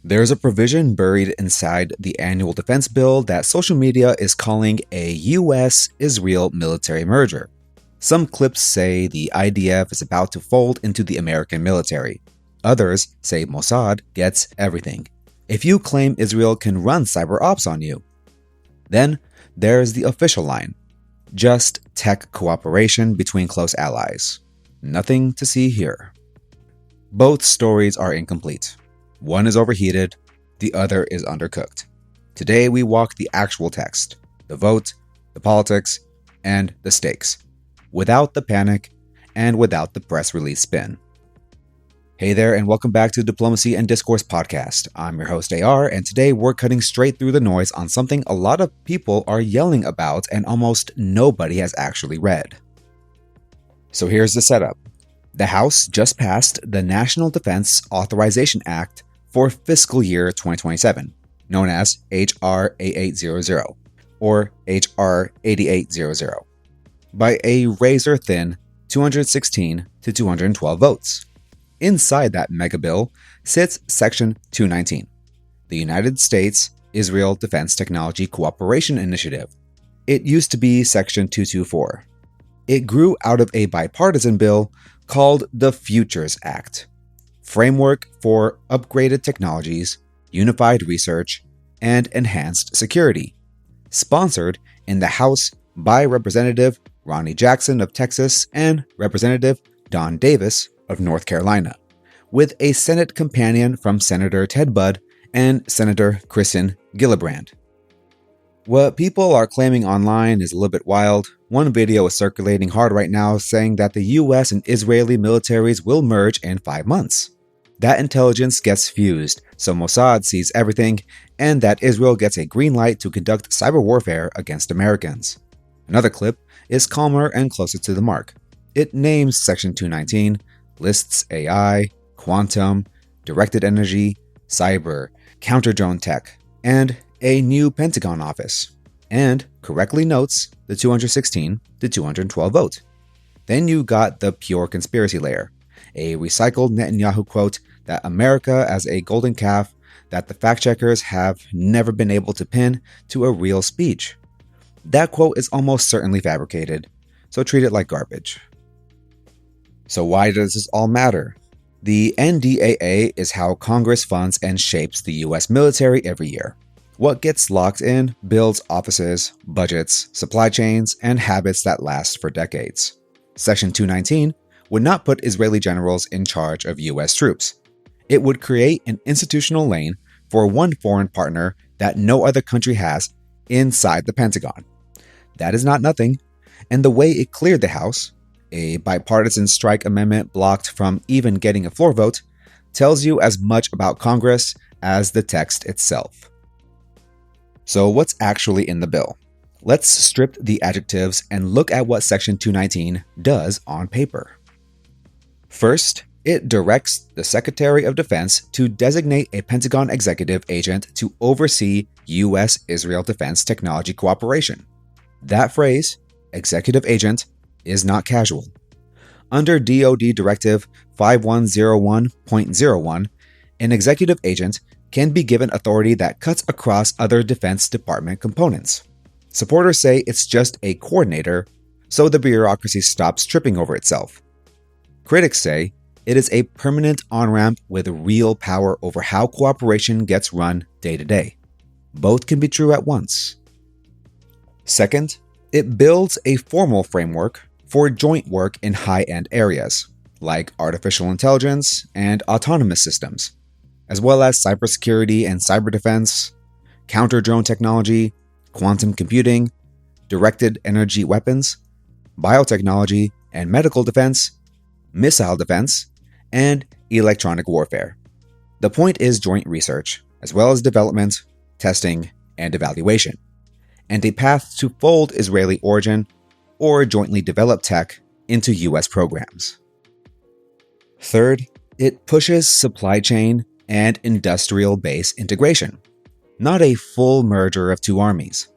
There's a provision buried inside the annual defense bill that social media is calling a US-Israel military merger. Some clips say the IDF is about to fold into the American military. Others say Mossad gets everything. If you claim Israel can run cyber ops on you. Then there's the official line. Just tech cooperation between close allies. Nothing to see here. Both stories are incomplete. One is overheated, the other is undercooked. Today we walk the actual text, the vote, the politics, and the stakes, without the panic and without the press release spin. Hey there, and welcome back to Diplomacy and Discourse Podcast. I'm your host AR, and today we're cutting straight through the noise on something a lot of people are yelling about and almost nobody has actually read. So here's the setup. The House just passed the National Defense Authorization Act for fiscal year 2027, known as H.R. 8800 or H.R. 8800, by a razor-thin 216 to 212 votes. Inside that mega bill sits Section 219, the United States-Israel Defense Technology Cooperation Initiative. It used to be Section 224. It grew out of a bipartisan bill called the Futures Act, Framework for Upgraded Technologies, Unified Research, and Enhanced Security, sponsored in the House by Representative Ronnie Jackson of Texas and Representative Don Davis of North Carolina, with a Senate companion from Senator Ted Budd and Senator Kristen Gillibrand. What people are claiming online is a little bit wild. One video is circulating hard right now saying that the US and Israeli militaries will merge in 5 months. That intelligence gets fused, so Mossad sees everything, and that Israel gets a green light to conduct cyber warfare against Americans. Another clip is calmer and closer to the mark. It names Section 219, lists AI, quantum, directed energy, cyber, counter-drone tech, and a new Pentagon office, and correctly notes the 216 to 212 vote. Then you got the pure conspiracy layer, a recycled Netanyahu quote that America as a golden calf that the fact-checkers have never been able to pin to a real speech. That quote is almost certainly fabricated, so treat it like garbage. So why does this all matter? The NDAA is how Congress funds and shapes the US military every year. What gets locked in builds offices, budgets, supply chains, and habits that last for decades. Section 219 would not put Israeli generals in charge of US troops. It would create an institutional lane for one foreign partner that no other country has inside the Pentagon. That is not nothing, and the way it cleared the House, a bipartisan strike amendment blocked from even getting a floor vote, tells you as much about Congress as the text itself. So what's actually in the bill? Let's strip the adjectives and look at what Section 219 does on paper. First, it directs the Secretary of Defense to designate a Pentagon executive agent to oversee U.S.-Israel defense technology cooperation. That phrase, executive agent, is not casual. Under DoD Directive 5101.01, an executive agent can be given authority that cuts across other Defense Department components. Supporters say it's just a coordinator, so the bureaucracy stops tripping over itself. Critics say it is a permanent on-ramp with real power over how cooperation gets run day to day. Both can be true at once. Second, it builds a formal framework for joint work in high-end areas, like artificial intelligence and autonomous systems, as well as cybersecurity and cyber defense, counter-drone technology, quantum computing, directed energy weapons, biotechnology and medical defense, missile defense, and electronic warfare. The point is joint research, as well as development, testing, and evaluation, and a path to fold Israeli origin or jointly developed tech into U.S. programs. Third, it pushes supply chain and industrial base integration, not a full merger of two armies,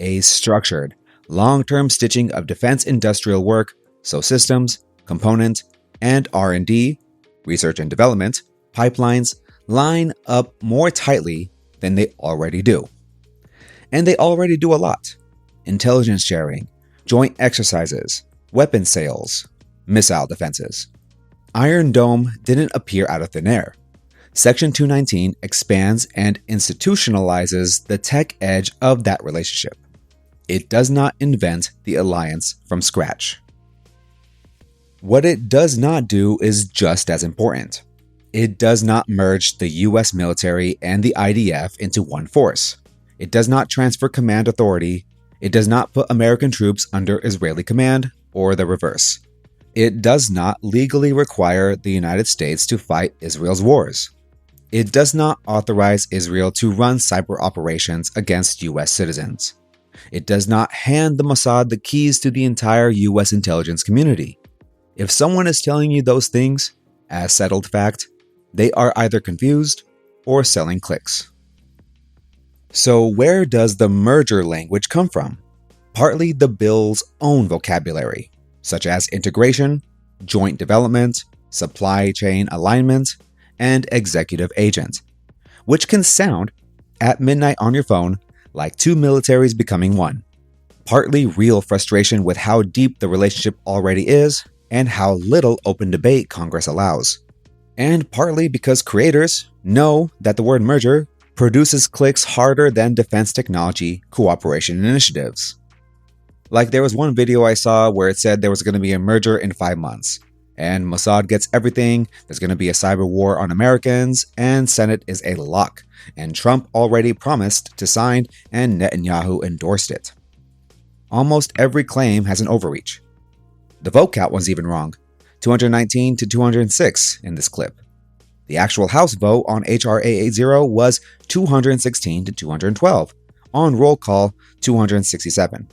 a structured, long-term stitching of defense industrial work so systems, component, and R&D, research and development, pipelines, line up more tightly than they already do. And they already do a lot. Intelligence sharing, joint exercises, weapon sales, missile defenses. Iron Dome didn't appear out of thin air. Section 219 expands and institutionalizes the tech edge of that relationship. It does not invent the alliance from scratch. What it does not do is just as important. It does not merge the US military and the IDF into one force. It does not transfer command authority. It does not put American troops under Israeli command, or the reverse. It does not legally require the United States to fight Israel's wars. It does not authorize Israel to run cyber operations against US citizens. It does not hand the Mossad the keys to the entire US intelligence community. If someone is telling you those things, as settled fact, they are either confused or selling clicks. So where does the merger language come from? Partly the bill's own vocabulary, such as integration, joint development, supply chain alignment, and executive agent, which can sound, at midnight on your phone, like two militaries becoming one. Partly real frustration with how deep the relationship already is and how little open debate Congress allows. And partly because creators know that the word merger produces clicks harder than defense technology cooperation initiatives. Like there was one video I saw where it said there was going to be a merger in 5 months, and Mossad gets everything, there's going to be a cyber war on Americans, and Senate is a lock, and Trump already promised to sign and Netanyahu endorsed it. Almost every claim has an overreach. The vote count was even wrong, 219 to 206 in this clip. The actual House vote on H.R. 880 was 216 to 212, on roll call 267.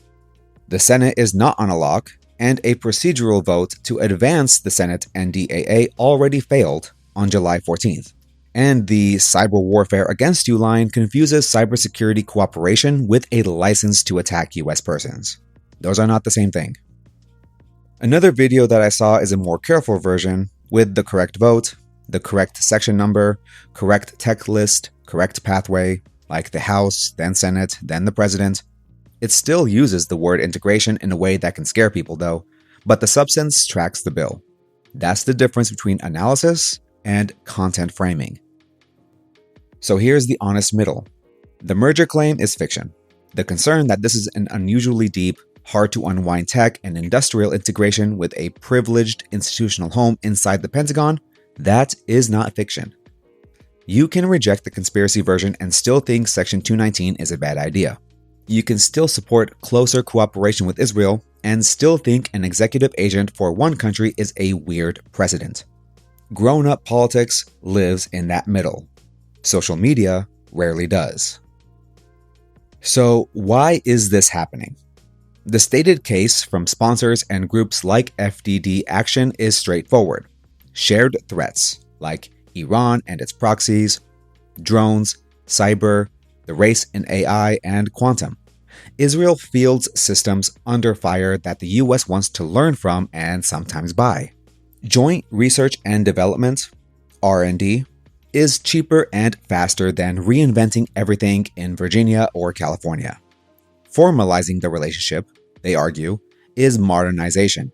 The Senate is not on a lock, and a procedural vote to advance the Senate NDAA already failed on July 14th. And the cyber warfare against you line confuses cybersecurity cooperation with a license to attack US persons. Those are not the same thing. Another video that I saw is a more careful version with the correct vote, the correct section number, correct tech list, correct pathway, like the House, then Senate, then the President. It still uses the word integration in a way that can scare people though, but the substance tracks the bill. That's the difference between analysis and content framing. So here's the honest middle. The merger claim is fiction. The concern that this is an unusually deep, hard to unwind tech and industrial integration with a privileged institutional home inside the Pentagon, that is not fiction. You can reject the conspiracy version and still think Section 219 is a bad idea. You can still support closer cooperation with Israel and still think an executive agent for one country is a weird precedent. Grown-up politics lives in that middle. Social media rarely does. So why is this happening? The stated case from sponsors and groups like FDD Action is straightforward. Shared threats like Iran and its proxies, drones, cyber, the race in AI, and quantum. Israel fields systems under fire that the US wants to learn from and sometimes buy. Joint research and development, R&D, is cheaper and faster than reinventing everything in Virginia or California. Formalizing the relationship, they argue, is modernization,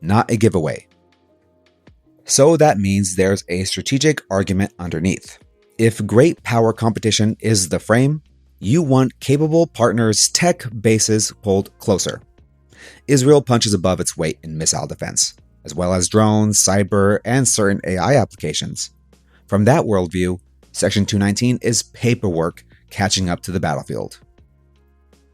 not a giveaway. So that means there's a strategic argument underneath. If great power competition is the frame, you want capable partners' tech bases pulled closer. Israel punches above its weight in missile defense, as well as drones, cyber, and certain AI applications. From that worldview, Section 219 is paperwork catching up to the battlefield.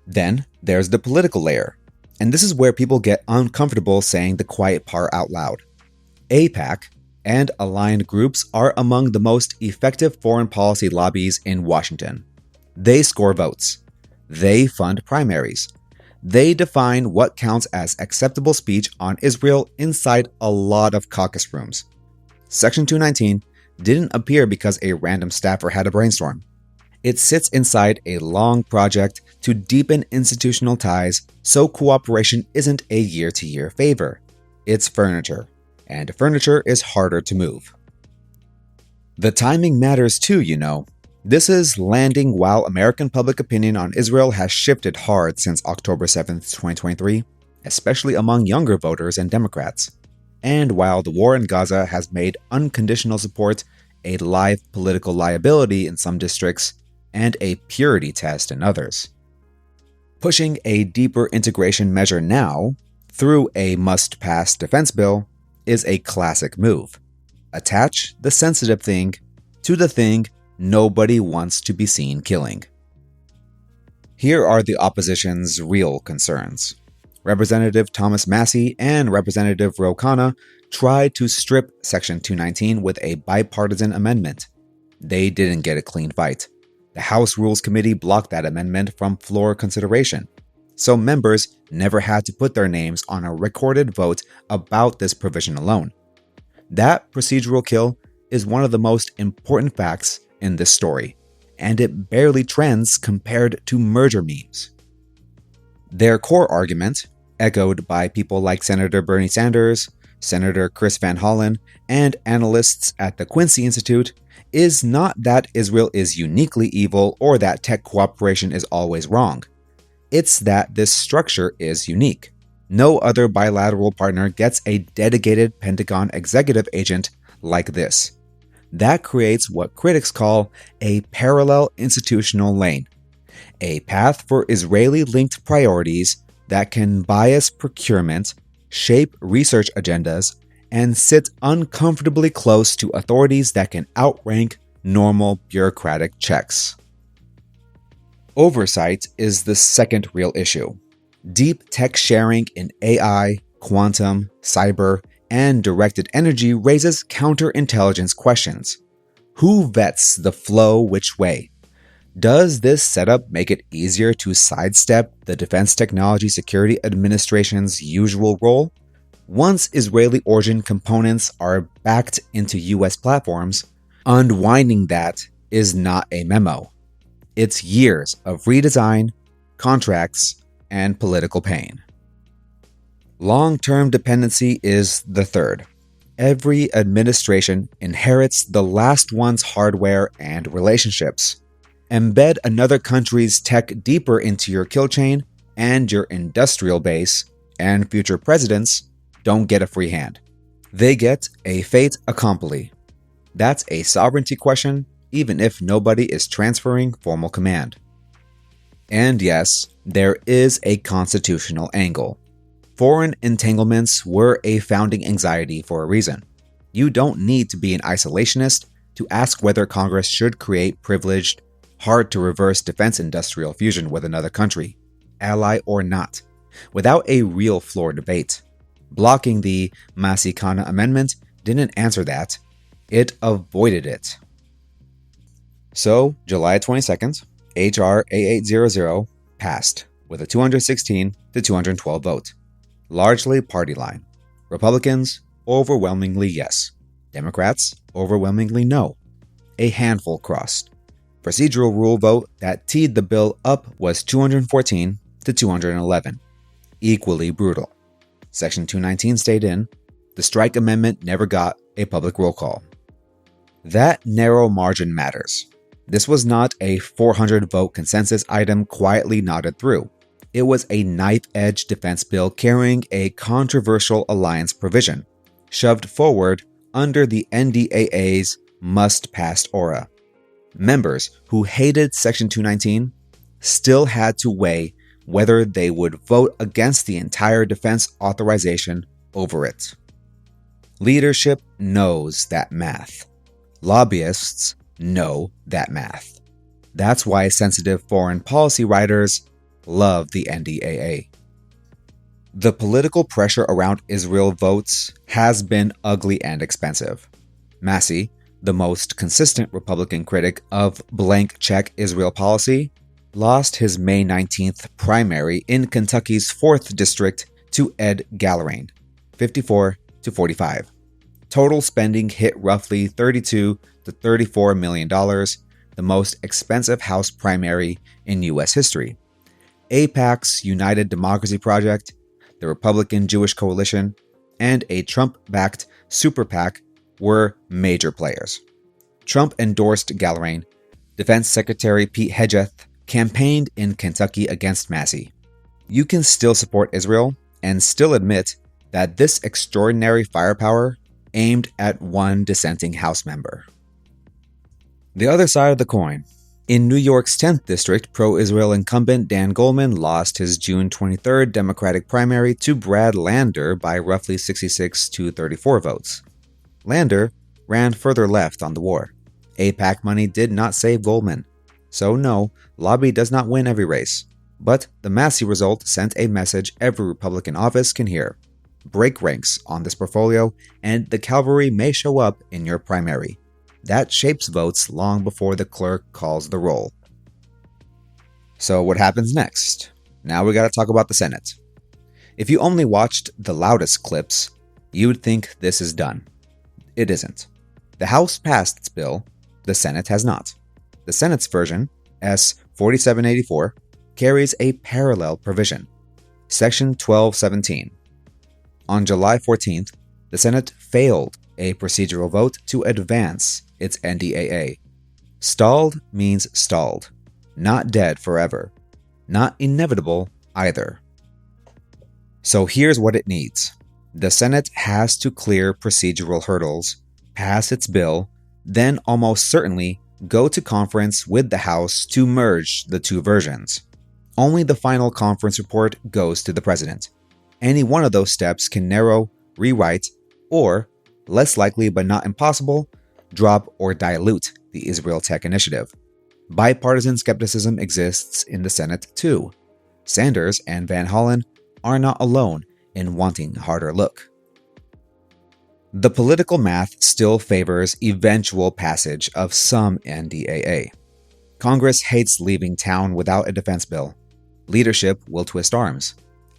Then there's the political layer, and this is where people get uncomfortable saying the quiet part out loud. AIPAC and aligned groups are among the most effective foreign policy lobbies in Washington. They score votes. They fund primaries. They define what counts as acceptable speech on Israel inside a lot of caucus rooms. Section 219 didn't appear because a random staffer had a brainstorm. It sits inside a long project to deepen institutional ties so cooperation isn't a year-to-year favor. It's furniture, and furniture is harder to move. The timing matters too, you know. This is landing while American public opinion on Israel has shifted hard since October 7th, 2023, especially among younger voters and Democrats. And while the war in Gaza has made unconditional support a live political liability in some districts and a purity test in others. Pushing a deeper integration measure now, through a must-pass defense bill, is a classic move. Attach the sensitive thing to the thing nobody wants to be seen killing. Here are the opposition's real concerns. Representative Thomas Massie and Representative Ro Khanna tried to strip Section 219 with a bipartisan amendment. They didn't get a clean fight. The House Rules Committee blocked that amendment from floor consideration, so members never had to put their names on a recorded vote about this provision alone. That procedural kill is one of the most important facts in this story, and it barely trends compared to merger memes. Their core argument, echoed by people like Senator Bernie Sanders, Senator Chris Van Hollen, and analysts at the Quincy Institute, is not that Israel is uniquely evil or that tech cooperation is always wrong. It's that this structure is unique. No other bilateral partner gets a dedicated Pentagon executive agent like this. That creates what critics call a parallel institutional lane, a path for Israeli-linked priorities that can bias procurement, shape research agendas, and sit uncomfortably close to authorities that can outrank normal bureaucratic checks. Oversight is the second real issue. Deep tech sharing in AI, quantum, cyber, and directed energy raises counterintelligence questions. Who vets the flow which way? Does this setup make it easier to sidestep the Defense Technology Security Administration's usual role? Once Israeli-origin components are backed into US platforms, unwinding that is not a memo. It's years of redesign, contracts, and political pain. Long-term dependency is the third. Every administration inherits the last one's hardware and relationships. Embed another country's tech deeper into your kill chain, and your industrial base and future presidents don't get a free hand. They get a fait accompli. That's a sovereignty question, even if nobody is transferring formal command. And yes, there is a constitutional angle. Foreign entanglements were a founding anxiety for a reason. You don't need to be an isolationist to ask whether Congress should create privileged, hard-to-reverse defense industrial fusion with another country, ally or not, without a real floor debate. Blocking the Massie-Khanna amendment didn't answer that. It avoided it. So, July 22nd, H.R. A800 passed with a 216 to 212 vote. Largely party line. Republicans, overwhelmingly yes. Democrats, overwhelmingly no. A handful crossed. Procedural rule vote that teed the bill up was 214 to 211. Equally brutal. Section 219 stayed in. The strike amendment never got a public roll call. That narrow margin matters. This was not a 400-vote consensus item quietly nodded through. It was a knife-edge defense bill carrying a controversial alliance provision, shoved forward under the NDAA's must-pass aura. Members who hated Section 219 still had to weigh whether they would vote against the entire defense authorization over it. Leadership knows that math. Lobbyists know that math. That's why sensitive foreign policy writers love the NDAA. The political pressure around Israel votes has been ugly and expensive. Massie, the most consistent Republican critic of blank check Israel policy, lost his May 19th primary in Kentucky's 4th district to Ed Gallerain, 54 to 45. Total spending hit roughly $32 to $34 million, the most expensive House primary in U.S. history. AIPAC's United Democracy Project, the Republican Jewish Coalition, and a Trump-backed super PAC were major players. Trump endorsed Gallrain. Defense Secretary Pete Hegseth campaigned in Kentucky against Massey. You can still support Israel and still admit that this extraordinary firepower aimed at one dissenting House member. The other side of the coin. In New York's 10th district, pro-Israel incumbent Dan Goldman lost his June 23rd Democratic primary to Brad Lander by roughly 66 to 34 votes. Lander ran further left on the war. AIPAC money did not save Goldman. So no, lobby does not win every race. But the Massey result sent a message every Republican office can hear. Break ranks on this portfolio, and the cavalry may show up in your primary. That shapes votes long before the clerk calls the roll. So what happens next? Now we gotta talk about the Senate. If you only watched the loudest clips, you would think this is done. It isn't. The House passed its bill, the Senate has not. The Senate's version, S. 4784, carries a parallel provision, Section 1217. On July 14th, the Senate failed a procedural vote to advance its NDAA. Stalled means stalled, not dead forever, not inevitable either. So here's what it needs. The Senate has to clear procedural hurdles, pass its bill, then almost certainly go to conference with the House to merge the two versions. Only the final conference report goes to the president. Any one of those steps can narrow, rewrite, or, less likely but not impossible, drop or dilute the Israel Tech Initiative. Bipartisan skepticism exists in the Senate too. Sanders and Van Hollen are not alone in wanting a harder look. The political math still favors eventual passage of some NDAA. Congress hates leaving town without a defense bill. Leadership will twist arms.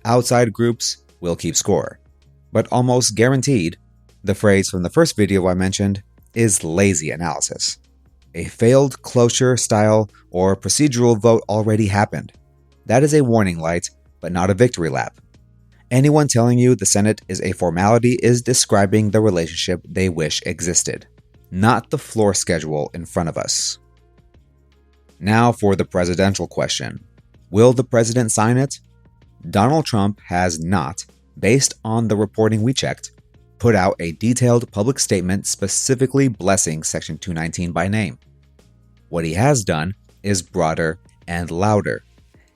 Outside groups will keep score. But almost guaranteed, the phrase from the first video I mentioned is lazy analysis. A failed cloture style or procedural vote already happened. That is a warning light, but not a victory lap. Anyone telling you the Senate is a formality is describing the relationship they wish existed, not the floor schedule in front of us. Now for the presidential question. Will the president sign it? Donald Trump has not, based on the reporting we checked, put out a detailed public statement specifically blessing Section 219 by name. What he has done is broader and louder,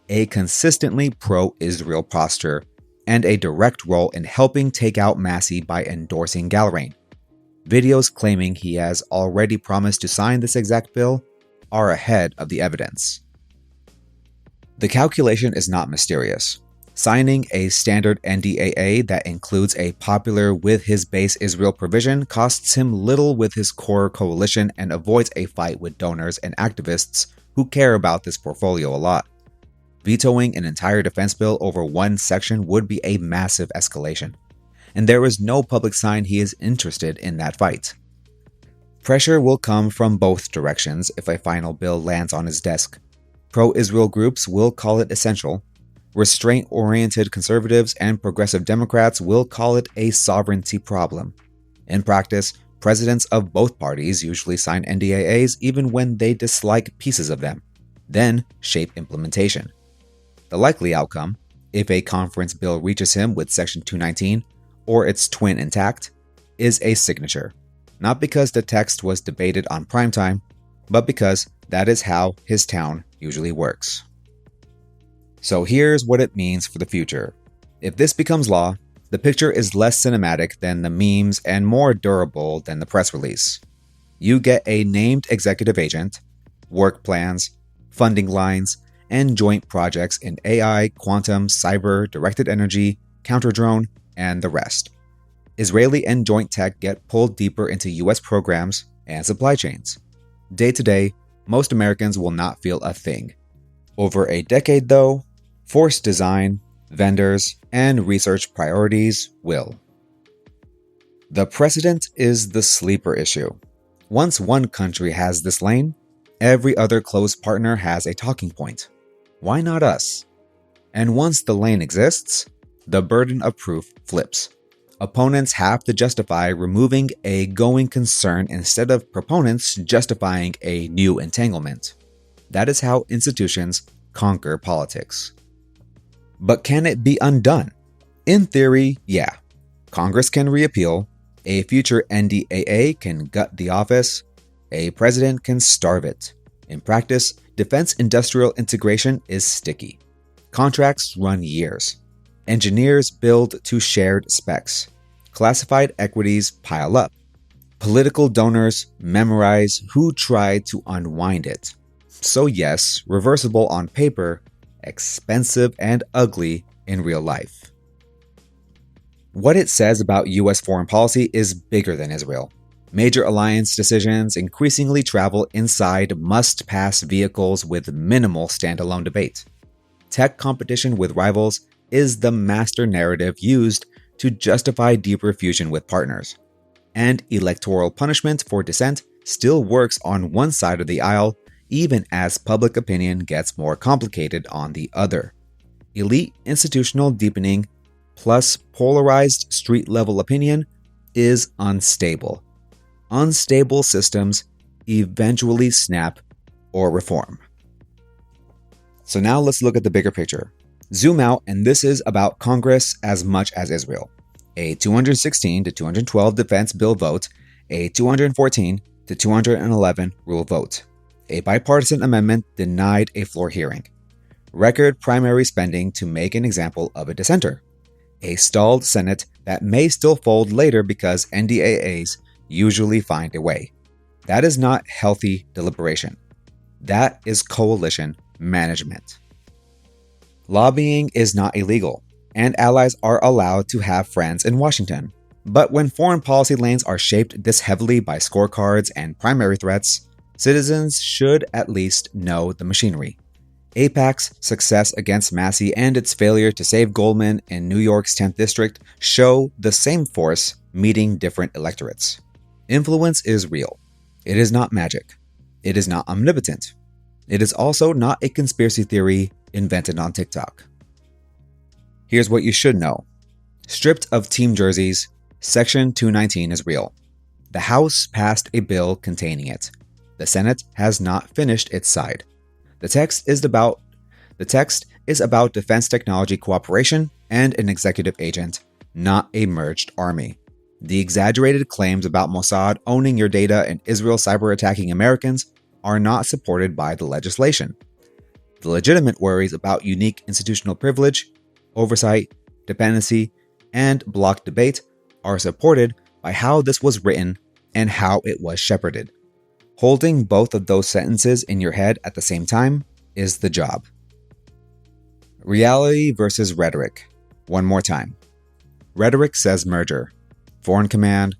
a consistently pro-Israel posture, and a direct role in helping take out Massey by endorsing Gallrain. Videos claiming he has already promised to sign this exact bill are ahead of the evidence. The calculation is not mysterious. Signing a standard NDAA that includes a popular with his base Israel provision costs him little with his core coalition and avoids a fight with donors and activists who care about this portfolio a lot. Vetoing an entire defense bill over one section would be a massive escalation, and there is no public sign he is interested in that fight. Pressure will come from both directions if a final bill lands on his desk. Pro-Israel groups will call it essential. Restraint-oriented conservatives and progressive Democrats will call it a sovereignty problem. In practice, presidents of both parties usually sign NDAAs even when they dislike pieces of them, then shape implementation. The likely outcome, if a conference bill reaches him with Section 219 or its twin intact, is a signature. Not because the text was debated on primetime, but because that is how his town usually works. So here's what it means for the future. If this becomes law, the picture is less cinematic than the memes and more durable than the press release. You get a named executive agent, work plans, funding lines, and joint projects in AI, quantum, cyber, directed energy, counter-drone, and the rest. Israeli and joint tech get pulled deeper into US programs and supply chains. Day to day, most Americans will not feel a thing. Over a decade, though, forced design, vendors, and research priorities will. The precedent is the sleeper issue. Once one country has this lane, every other close partner has a talking point. Why not us? And once the lane exists, the burden of proof flips. Opponents have to justify removing a going concern instead of proponents justifying a new entanglement. That is how institutions conquer politics. But can it be undone? In theory, yeah. Congress can reappeal, a future NDAA can gut the office, a president can starve it. In practice, defense industrial integration is sticky. Contracts run years. Engineers build to shared specs. Classified equities pile up. Political donors memorize who tried to unwind it. So yes, reversible on paper, expensive and ugly in real life. What it says about US foreign policy is bigger than Israel. Major alliance decisions increasingly travel inside must-pass vehicles with minimal standalone debate. Tech competition with rivals is the master narrative used to justify deeper fusion with partners. And electoral punishment for dissent still works on one side of the aisle, even as public opinion gets more complicated on the other. Elite institutional deepening plus polarized street-level opinion is unstable. Unstable systems eventually snap or reform. So now let's look at the bigger picture. Zoom out, and this is about Congress as much as Israel. A 216 to 212 defense bill vote, a 214 to 211 rule vote. A bipartisan amendment denied a floor hearing. Record primary spending to make an example of a dissenter. A stalled Senate that may still fold later because NDAAs usually find a way. That is not healthy deliberation. That is coalition management. Lobbying is not illegal, and allies are allowed to have friends in Washington. But when foreign policy lanes are shaped this heavily by scorecards and primary threats, citizens should at least know the machinery. AIPAC's success against Massey and its failure to save Goldman in New York's 10th district show the same force meeting different electorates. Influence is real. It is not magic. It is not omnipotent. It is also not a conspiracy theory invented on TikTok. Here's what you should know. Stripped of team jerseys, Section 219 is real. The House passed a bill containing it. The Senate has not finished its side. The text is about defense technology cooperation and an executive agent, not a merged army. The exaggerated claims about Mossad owning your data and Israel cyber-attacking Americans are not supported by the legislation. The legitimate worries about unique institutional privilege, oversight, dependency, and block debate are supported by how this was written and how it was shepherded. Holding both of those sentences in your head at the same time is the job. Reality versus rhetoric. One more time. Rhetoric says merger. Foreign command,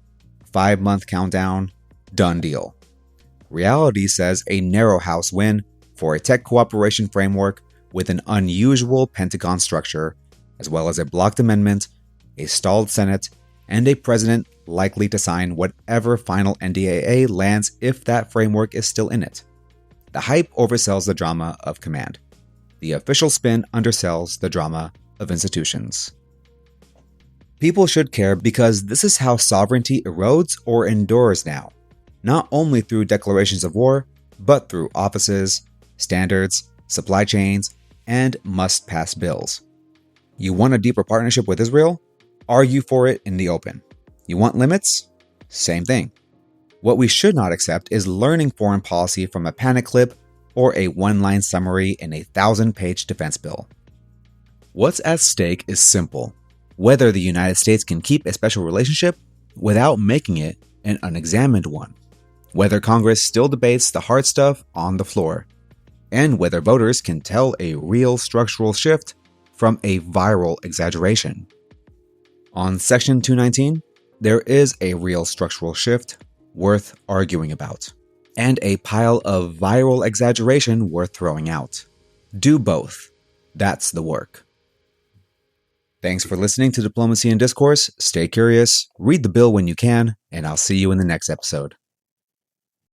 5-month countdown, done deal. Reality says a narrow House win for a tech cooperation framework with an unusual Pentagon structure, as well as a blocked amendment, a stalled Senate, and a president likely to sign whatever final NDAA lands if that framework is still in it. The hype oversells the drama of command. The official spin undersells the drama of institutions. People should care because this is how sovereignty erodes or endures now, not only through declarations of war, but through offices, standards, supply chains, and must-pass bills. You want a deeper partnership with Israel? Argue for it in the open. You want limits? Same thing. What we should not accept is learning foreign policy from a panic clip or a one-line summary in a 1,000-page defense bill. What's at stake is simple. Whether the United States can keep a special relationship without making it an unexamined one. Whether Congress still debates the hard stuff on the floor. And whether voters can tell a real structural shift from a viral exaggeration. On Section 219, there is a real structural shift worth arguing about, and a pile of viral exaggeration worth throwing out. Do both. That's the work. Thanks for listening to Diplomacy and Discourse. Stay curious, read the bill when you can, and I'll see you in the next episode.